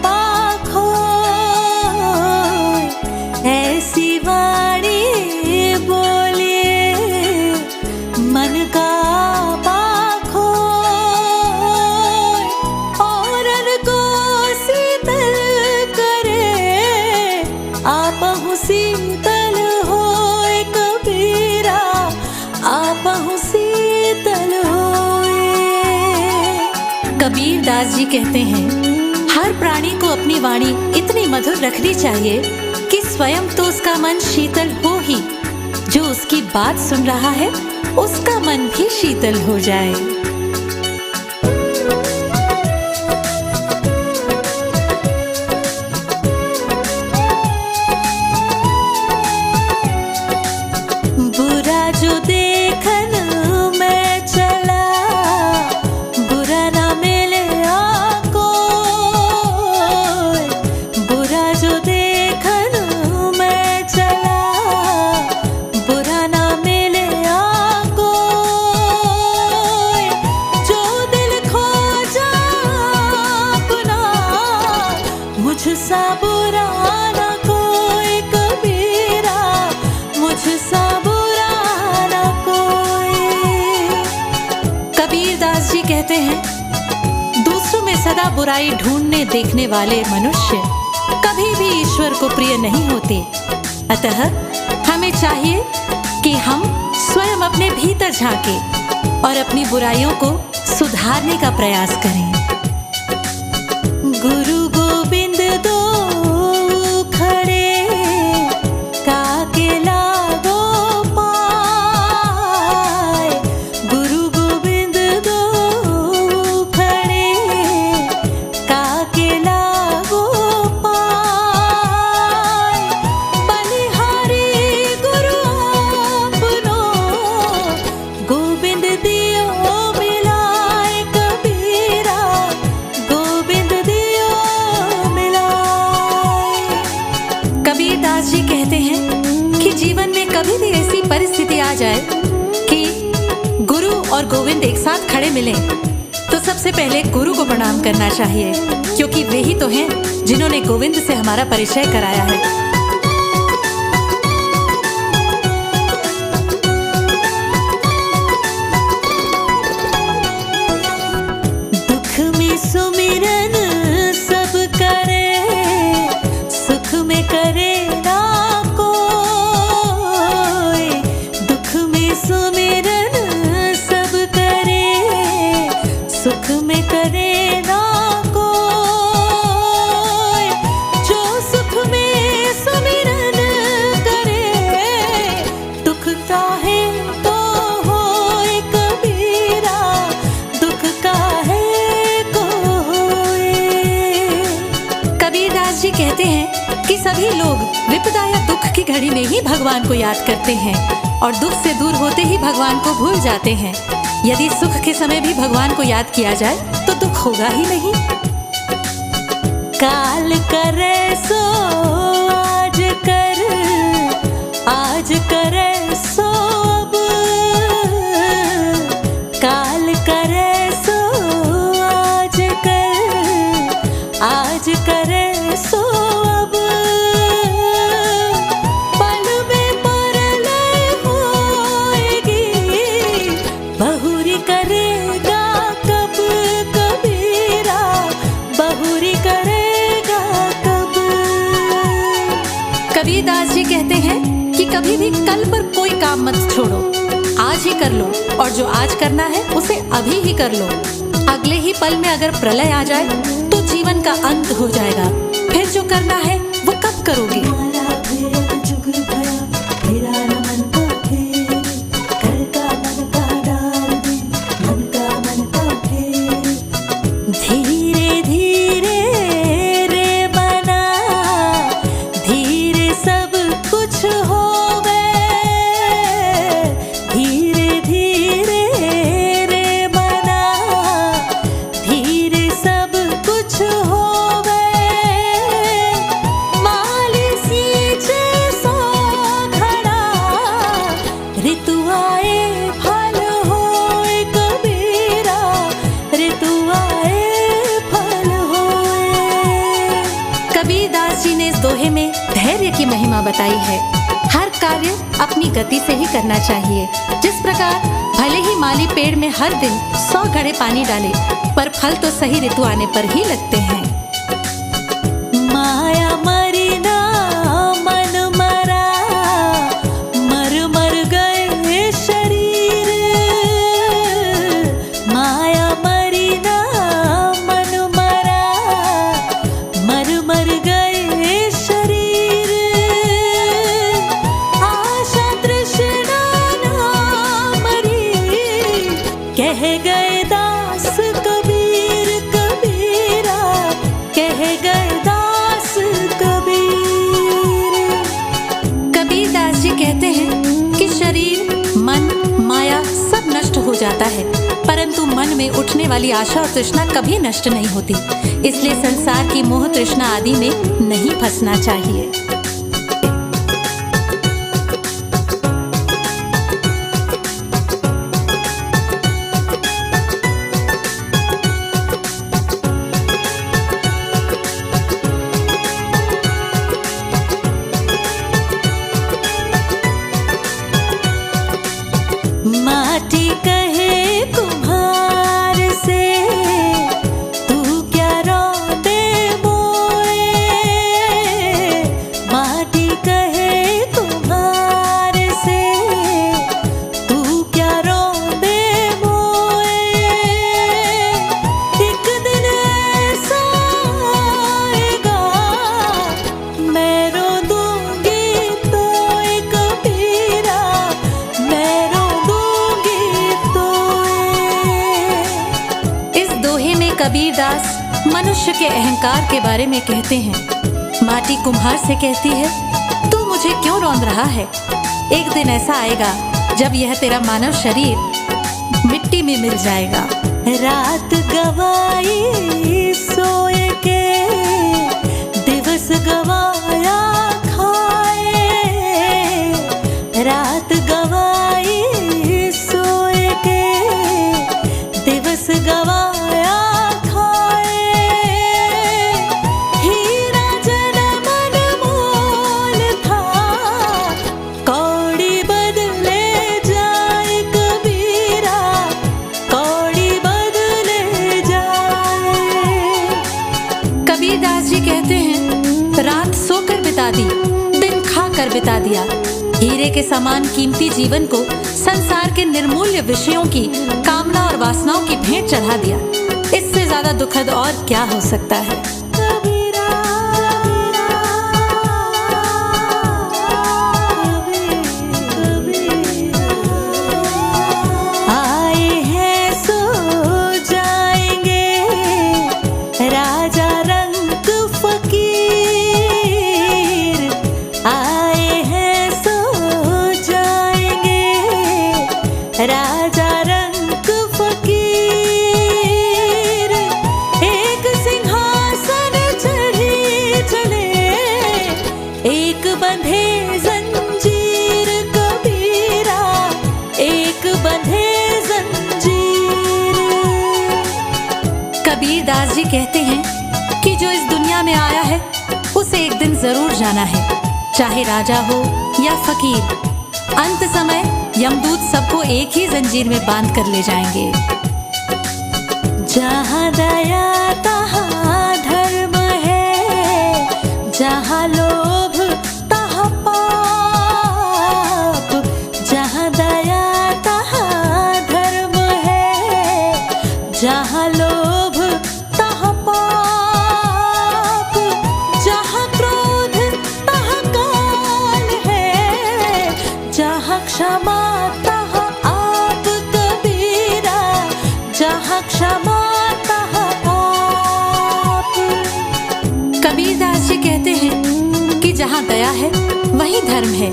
पाखो ऐसी वाणी बोलिए मन का पाखो औरन को शीतल करे आपहु शीतल होए कबीरा आपहु शीतल होए। कबीर दास जी कहते हैं हर प्राणी को अपनी वाणी इतनी मधुर रखनी चाहिए कि स्वयं तो उसका मन शीतल हो ही, जो उसकी बात सुन रहा है उसका मन भी शीतल हो जाए। बुरा जो देखन में चला बुरा ना मिले आको, बुरा जो देखन में चला बुरा ना मिले आको, जो दिल खो जा अपना मुझसा बुरा ना कोई कबीरा मुझसा बुरा ना कोई। कबीर दास जी कहते हैं दूसरों में सदा बुराई ढूंढने देखने वाले मनुष्य कभी भी ईश्वर को प्रिय नहीं होते। अतः हमें चाहिए कि हम स्वयं अपने भीतर झांके और अपनी बुराइयों को सुधारने का प्रयास करें। गुरु गोविंद दो खड़े काके लागो पाए, गुरु गोविंद दो खड़े काके लागो पाए, बलिहारी गुरु आपनो गोविंद दियो मिलाए कबीरा गोविंद दियो मिलाए। कबीर दास जी कहते हैं कि जीवन में कभी भी ऐसी परिस्थिति आ जाए कि गुरु और गोविंद एक साथ खड़े मिलें तो सबसे पहले गुरु को प्रणाम करना चाहिए, क्योंकि वे ही तो हैं जिन्होंने गोविंद से हमारा परिचय कराया है। दुख में सुमिरन सब करे सुख में करे ना कोई, दुख में सुमिरन सब करे सुख में करे ना कोई, जो सुख में सुमिरन करे दुख काहे तो होए कबीरा दुख काहे को होए। कबीर दास जी कहते हैं कि सभी लोग विपदा या दुख की घड़ी में ही भगवान को याद करते हैं और दुख से दूर होते ही भगवान को भूल जाते हैं। यदि सुख के समय भी भगवान को याद किया जाए तो दुख होगा ही नहीं। काल करे सो आज करे सो अब, काल करे सो आज करे सो अब, पल में परलय होएगी बहुरी करेगा कब कबीरा बहुरी करेगा कब। कबीर दास जी कहते हैं कि कभी भी कल पर कोई काम मत छोड़ो, आज ही कर लो और जो आज करना है उसे अभी ही कर लो। अगले ही पल में अगर प्रलय आ जाए तो जीवन का अंत हो जाएगा, फिर जो करना है वो कब करोगे। धीरे धीरे रे बना धीरे सब कुछ होवे, धीरे धीरे रे बना धीरे सब कुछ होवे, माली सींचे सो कबीरदास जी ने इस दोहे में धैर्य की महिमा बताई है। हर कार्य अपनी गति से ही करना चाहिए। जिस प्रकार भले ही माली पेड़ में हर दिन 100 घड़े पानी डाले, पर फल तो सही ऋतु आने पर ही लगते हैं। माया मरी ना मन मरा, मर मर गए शरीर। माया मरी ना मन मरा, मर मर गए शरीर। आशा तृष्णा ना मरी, कह गए दास कबीर कबीरा, कह गए दास कबीर। कबीरदास जी कहते हैं कि शरीर, मन, माया सब नष्ट हो जाता है, परंतु मन में उठने वाली आशा और तृष्णा कभी नष्ट नहीं होती। इसलिए संसार की मोह तृष्णा आदि में नहीं फंसना चाहिए। माटी कहे कुम्हार से, तू क्या रौंदे मोए। माटी कहे कुम्हार से, तू क्या रौंदे मोए। एक दिन ऐसा आएगा, मैं रो दूंगी तो कबीरा, मैं कबीरदास मनुष्य के अहंकार के बारे में कहते हैं। माटी कुम्हार से कहती है, तू मुझे क्यों रौंद रहा है। एक दिन ऐसा आएगा जब यह तेरा मानव शरीर मिट्टी में मिल जाएगा। रात गवाई सोए के, दिवस गवाया खाए। रात गवाई सोए के, दिवस गवाया दी, दिन खाकर बिता दिया। हीरे के समान कीमती जीवन को संसार के निर्मूल्य विषयों की कामना और वासनाओं की भेंट चढ़ा दिया। इससे ज्यादा दुखद और क्या हो सकता है। आए हैं सो जाएंगे, राजा रंग फकीर। आए हैं सो जाएंगे, राजा रंग फकीर। एक सिंहासन चढ़े चले, एक बंधे जंजीर कबीरा, एक बंधे जंजीर। कबीरदास जी कहते हैं कि जो इस दुनिया में आया है उसे एक दिन जरूर जाना है, चाहे राजा हो या फकीर। अंत समय यमदूत सबको एक ही जंजीर में बांध कर ले जाएंगे। जहाँ दया तहाँ धर्म है, जहाँ लोभ तहाँ पाप। जहाँ दया तहाँ धर्म है, जहाँ लोभ तहाँ पाप। जहाँ क्रोध तहाँ काल है, जहाँ क्षमा तहाँ आप कबीरा, जहाँ क्षमा तहाँ आप। कबीरदास जी कहते हैं कि जहाँ दया है वहीं धर्म है,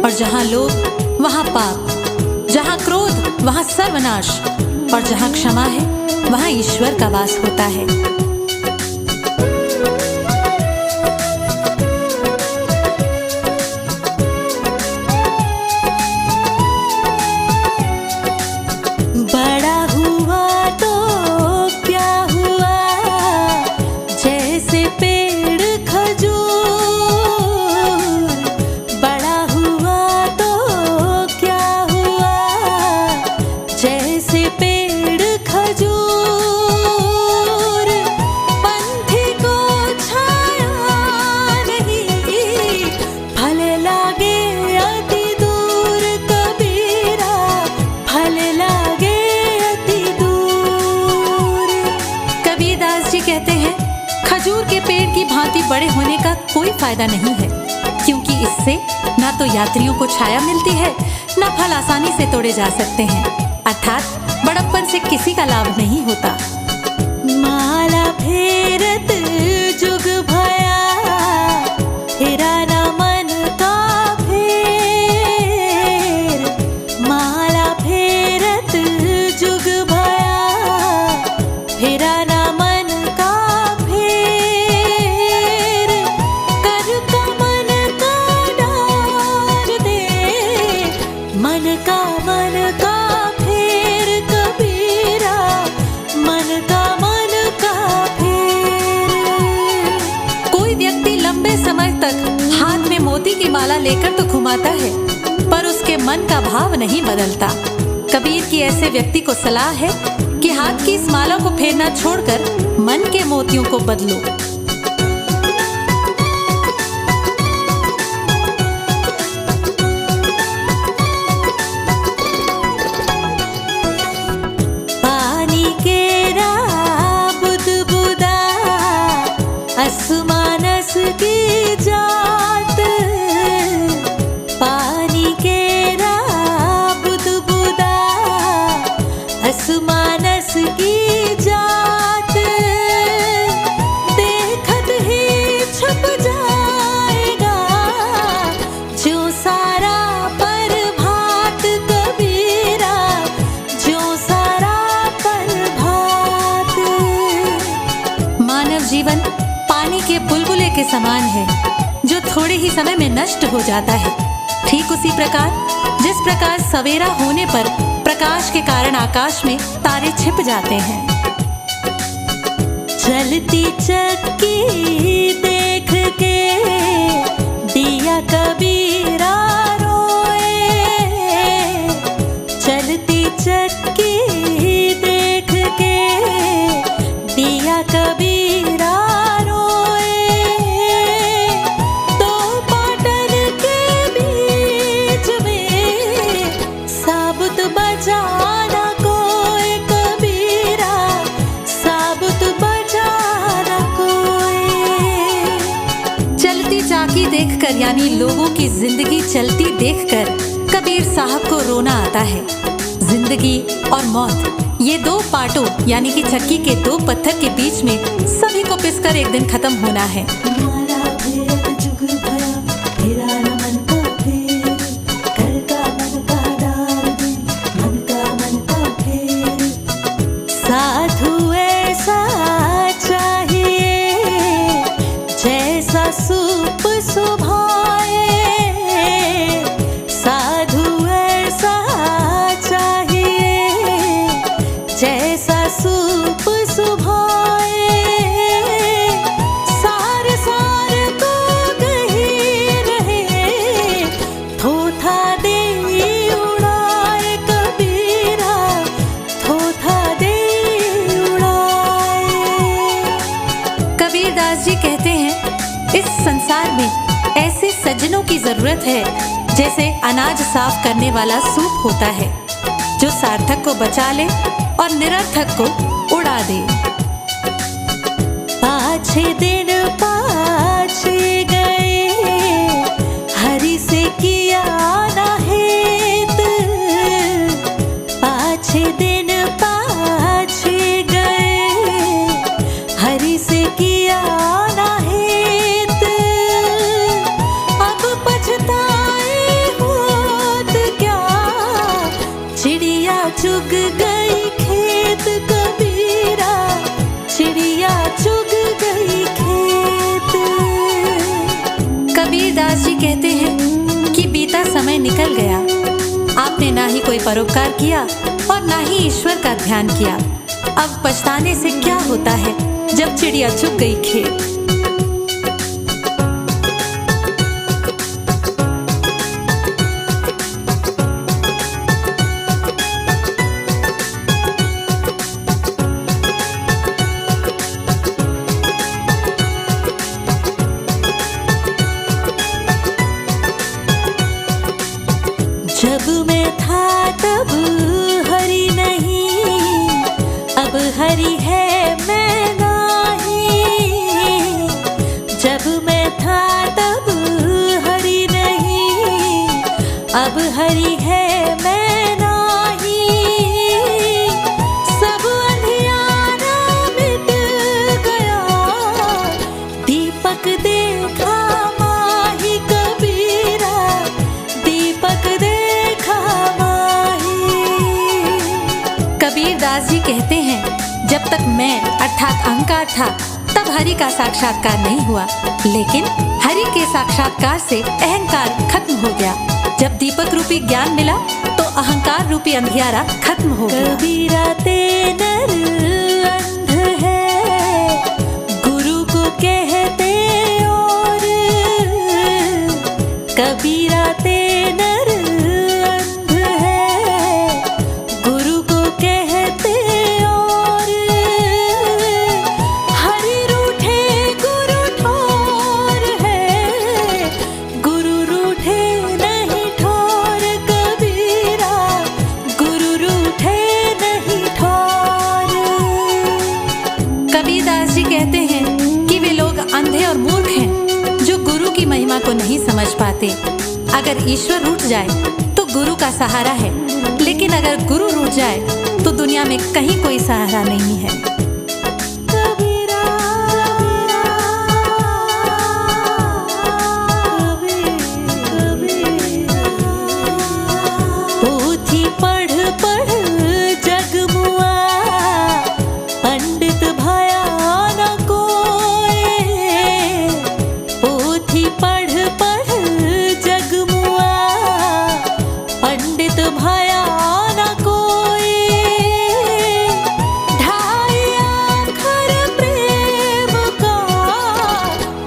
और जहाँ लोभ वहाँ पाप। जहाँ क्रोध वहाँ सर्वनाश, और जहाँ क्षमा है वहाँ ईश्वर का वास होता है। बड़ा हुआ तो क्या हुआ, जैसे पेड़ खजूर। पेड़ की भांति बड़े होने का कोई फायदा नहीं है, क्योंकि इससे ना तो यात्रियों को छाया मिलती है, ना फल आसानी से तोड़े जा सकते हैं। अर्थात बड़प्पन से किसी का लाभ नहीं होता। माला फेरत जुग भया, फेरा ना मन का फेर। माला फेरत जुग भया, फेरा ना मन का फेर। कर का मन का डार दे, मन का फेर कबीरा, मन का फेर। कोई व्यक्ति लंबे समय तक हाथ में मोती की माला लेकर तो घुमाता है, पर उसके मन का भाव नहीं बदलता। कबीर की ऐसे व्यक्ति को सलाह है कि हाथ की इस माला को फेरना छोड़कर मन के मोतियों को बदलो। पानी केरा बुदबुदा, असमानस की जात। पानी केरा बुदबुदा, असमानस की जात। देखत ही छुप जाएगा जो सारा प्रभात कबीरा, जो सारा प्रभात। मानव जीवन पानी के बुलबुले के समान है, जो थोड़े ही समय में नष्ट हो जाता है। ठीक उसी प्रकार जिस प्रकार सवेरा होने पर प्रकाश के कारण आकाश में तारे छिप जाते हैं। चलती चक्की देख के दिया कबीरा रोए। चलती चक्की देख के दिया कबीरा रोए। दो पाटन के बीच में साबुत बजाना कोई कबीरा, साबुत बजाना कोई। चलती चाकी देखकर, यानी लोगों की जिंदगी चलती देखकर कबीर साहब को रोना आता है। जिंदगी और मौत, ये दो पाटों यानी कि चक्की के दो पत्थर के बीच में सभी को पिसकर एक दिन खत्म होना है। माला फेरत जुग भया, फेरा ना मन का फेर। कर का मन का डार दे, मन का फेर। साधु ऐसा चाहिए जैसा सूप सुभाए। साधु ऐसा चाहिए जैसा सूप सुभाए। सार सार को गही रहे, थोथा दे उड़ाए कबीरा, थोथा दे उड़ाए। कबीरदास जी कहते हैं, इस संसार में ऐसे सज्जनों की जरूरत है जैसे अनाज साफ करने वाला सूप होता है, जो सार्थक को बचा ले और निरर्थक को उड़ा दे। पाछे दिन पाछे गए, हरि से किया ना हेत। पाछे दिन पाछे गए, हरि से किया ना हेत। अब पछताए होत क्या, चिड़िया चुग गई खेत कबीरा, चिड़िया चुग गई खेत। कबीरदास जी कहते हैं कि बीता समय निकल गया, आपने ना ही कोई परोपकार किया और ना ही ईश्वर का ध्यान किया। अब पछताने से क्या होता है जब चिड़िया चुग गई खेत। जब मैं था तब हरि नहीं, अब हरि है मैं नहीं। अब हरि है मैं नाही, सब अंधियारा मिट गया, दीपक देखा माही कबीरा, दीपक देखा माही। कबीर दास जी कहते हैं, जब तक मैं अर्थात अहंकार था तब हरि का साक्षात्कार नहीं हुआ, लेकिन हरि के साक्षात्कार से अहंकार खत्म हो गया। जब दीपक रूपी ज्ञान मिला तो अहंकार रूपी अंधियारा खत्म हो गया। कबीरा ते नर अंध है, गुरु को कहते और, कबीरा ते नर अंध है, गुरु को कहते और, हरि रूठे गुरु ठोर है, गुरु रूठे नहीं ठोर, कबीरा गुरु रूठे नहीं ठोर। कबीरदास जी कहते हैं कि वे लोग अंधे और मूर्ख हैं जो गुरु की महिमा को नहीं समझ पाते। अगर ईश्वर रूठ जाए तो गुरु का सहारा है, लेकिन अगर गुरु रूठ जाए तो दुनिया में कहीं कोई सहारा नहीं है। कबीरा पोथी पढ़ पढ़ जग मुआ, पंडित भया न कोई, पोथी पढ़ पढ़ जग मुआ, पंडित भया न कोई, ढाई अक्षर प्रेम का,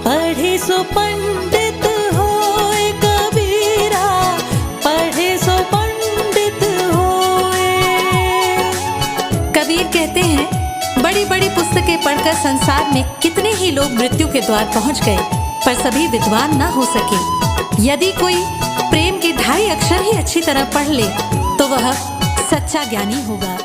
पढ़े सो पंडित होए, कबीरा पढ़े सो पंडित होए। कबीर कहते हैं, बड़ी बड़ी पुस्तकें पढ़कर संसार में कितने ही लोग मृत्यु के द्वार पहुंच गए, पर सभी विद्वान न हो सके। यदि कोई प्रेम के ढाई अक्षर ही अच्छी तरह पढ़ ले तो वह सच्चा ज्ञानी होगा।